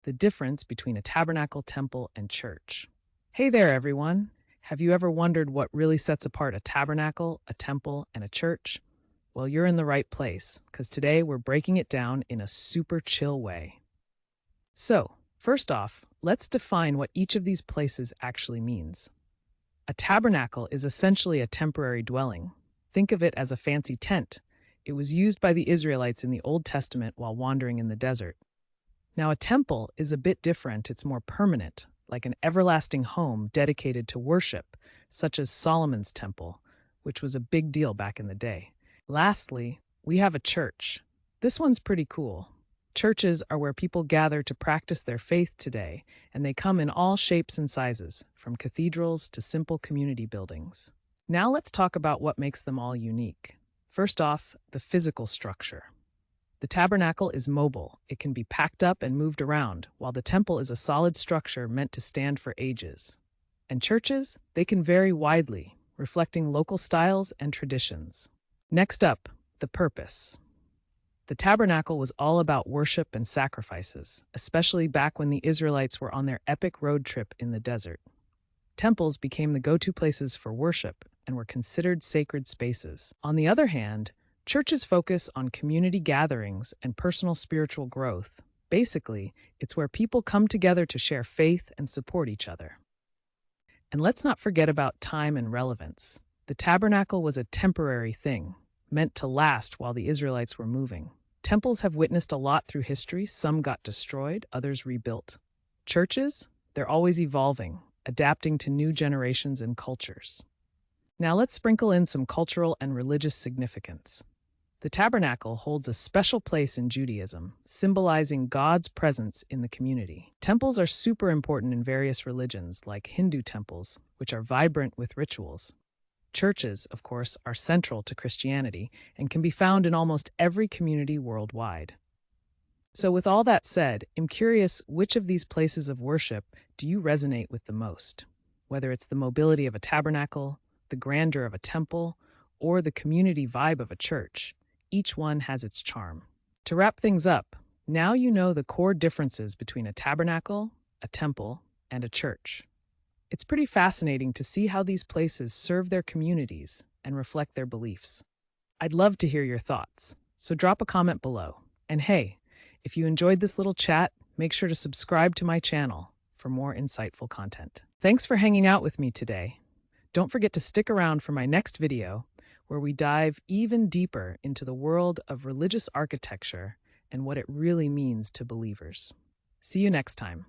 the difference between a tabernacle, temple, and church. Hey there, everyone. Have you ever wondered what really sets apart a tabernacle, a temple, and a church? Well, you're in the right place, because today we're breaking it down in a super chill way. So, first off, let's define what each of these places actually means. A tabernacle is essentially a temporary dwelling. Think of it as a fancy tent. It was used by the Israelites in the Old Testament while wandering in the desert. Now, a temple is a bit different. It's more permanent, like an everlasting home dedicated to worship, such as Solomon's temple, which was a big deal back in the day. Lastly, we have a church. This one's pretty cool. Churches are where people gather to practice their faith today, and they come in all shapes and sizes, from cathedrals to simple community buildings. Now let's talk about what makes them all unique. First off, the physical structure. The tabernacle is mobile. It can be packed up and moved around, while the temple is a solid structure meant to stand for ages. And churches, they can vary widely, reflecting local styles and traditions. Next up, the purpose. The tabernacle was all about worship and sacrifices, especially back when the Israelites were on their epic road trip in the desert. Temples became the go-to places for worship and were considered sacred spaces. On the other hand, churches focus on community gatherings and personal spiritual growth. Basically, it's where people come together to share faith and support each other. And let's not forget about time and relevance. The tabernacle was a temporary thing, meant to last while the Israelites were moving. Temples have witnessed a lot through history. Some got destroyed, others rebuilt. Churches, they're always evolving, adapting to new generations and cultures. Now let's sprinkle in some cultural and religious significance. The tabernacle holds a special place in Judaism, symbolizing God's presence in the community. Temples are super important in various religions, like Hindu temples, which are vibrant with rituals. Churches, of course, are central to Christianity and can be found in almost every community worldwide. So with all that said, I'm curious, which of these places of worship do you resonate with the most? Whether it's the mobility of a tabernacle, the grandeur of a temple, or the community vibe of a church, each one has its charm. To wrap things up, now you know the core differences between a tabernacle, a temple, and a church. It's pretty fascinating to see how these places serve their communities and reflect their beliefs. I'd love to hear your thoughts, so drop a comment below. And hey, if you enjoyed this little chat, make sure to subscribe to my channel for more insightful content. Thanks for hanging out with me today. Don't forget to stick around for my next video, where we dive even deeper into the world of religious architecture and what it really means to believers. See you next time.